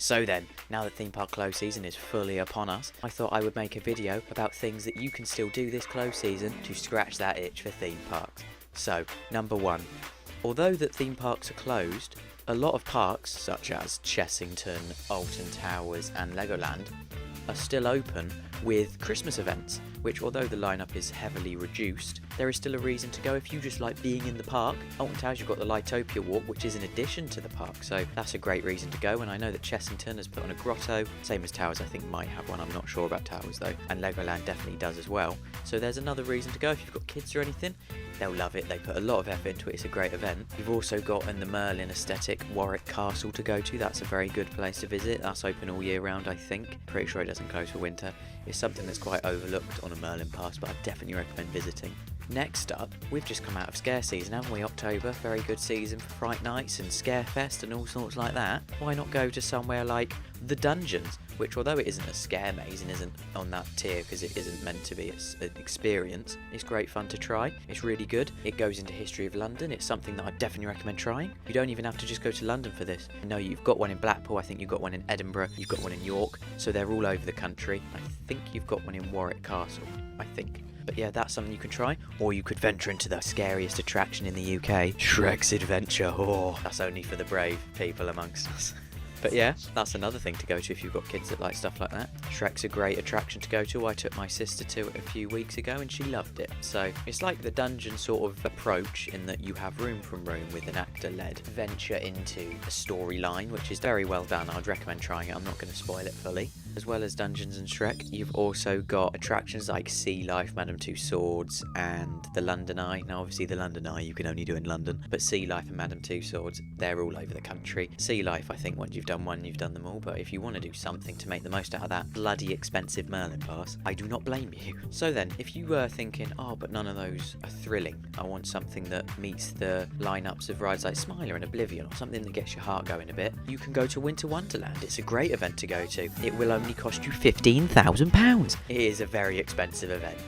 So then, now that theme park close season is fully upon us, I thought I would make a video about things that you can still do this close season to scratch that itch for theme parks. So, number one, although that theme parks are closed, a lot of parks such as Chessington, Alton Towers and Legoland are still open with Christmas events, which although the lineup is heavily reduced, there is still a reason to go if you just like being in the park. Alton Towers, you've got the Lightopia Walk, which is in addition to the park, so that's a great reason to go. And I know that Chessington has put on a grotto, same as Towers I think might have one, I'm not sure about Towers though, and Legoland definitely does as well. So there's another reason to go if you've got kids or anything. They'll love it, they put a lot of effort into it, it's a great event. You've also got in the Merlin aesthetic Warwick Castle to go to, that's a very good place to visit. That's open all year round I think, pretty sure it doesn't close for winter. It's something that's quite overlooked on a Merlin pass, but I definitely recommend visiting. Next up, we've just come out of scare season, haven't we? October, very good season for Fright Nights and Scarefest and all sorts like that. Why not go to somewhere like the Dungeons, which although it isn't a scare maze and isn't on that tier because it isn't meant to be an experience, it's great fun to try. It's really good. It goes into history of London. It's something that I definitely recommend trying. You don't even have to just go to London for this. I know you've got one in Blackpool, I think you've got one in Edinburgh, you've got one in York, so they're all over the country. I think you've got one in Warwick Castle, I think. But yeah, that's something you can try. Or you could venture into the scariest attraction in the UK, Shrek's Adventure. Oh, that's only for the brave people amongst us. But yeah, that's another thing to go to if you've got kids that like stuff like that. Shrek's a great attraction to go to. I took my sister to it a few weeks ago and she loved it. So it's like the dungeon sort of approach in that you have room from room with an actor-led venture into a storyline, which is very well done. I'd recommend trying it. I'm not going to spoil it fully. As well as Dungeons and Shrek, you've also got attractions like Sea Life, Madame Tussauds, and the London Eye. Now, obviously, the London Eye you can only do in London, but Sea Life and Madame Tussauds, they're all over the country. Sea Life, I think, once you've done one, you've done them all, but if you want to do something to make the most out of that bloody expensive Merlin pass, I do not blame you. So then, if you were thinking, oh, but none of those are thrilling, I want something that meets the lineups of rides like Smiler and Oblivion, or something that gets your heart going a bit, you can go to Winter Wonderland. It's a great event to go to. It will only cost you £15,000. It is a very expensive event.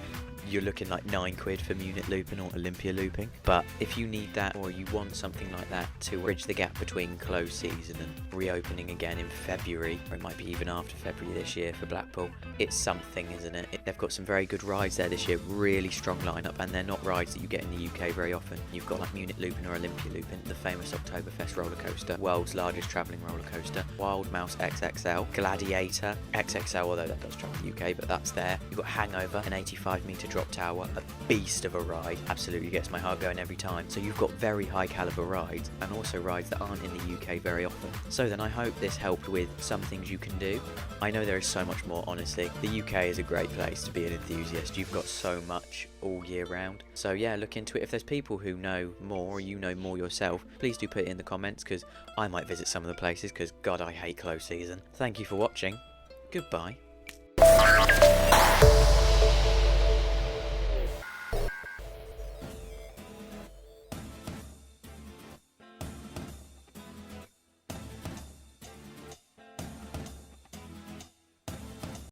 You're looking like £9 for Munich looping or Olympia looping. But if you need that or you want something like that to bridge the gap between closed season and reopening again in February, or it might be even after February this year for Blackpool, it's something, isn't it? They've got some very good rides there this year, really strong lineup, and they're not rides that you get in the UK very often. You've got like Munich looping or Olympia looping, the famous Oktoberfest roller coaster, world's largest travelling roller coaster, Wild Mouse XXL, Gladiator XXL, although that does travel the UK, but that's there. You've got Hangover, an 85-metre drop tower, a beast of a ride, absolutely gets my heart going every time. So you've got very high caliber rides and also rides that aren't in the UK very often. So then I hope this helped with some things you can do. I know there is so much more, honestly. The UK is a great place to be an enthusiast. You've got so much all year round. So yeah, look into it. If there's people who know more or you know more yourself, please do put it in the comments because I might visit some of the places because God, I hate close season. Thank you for watching. Goodbye.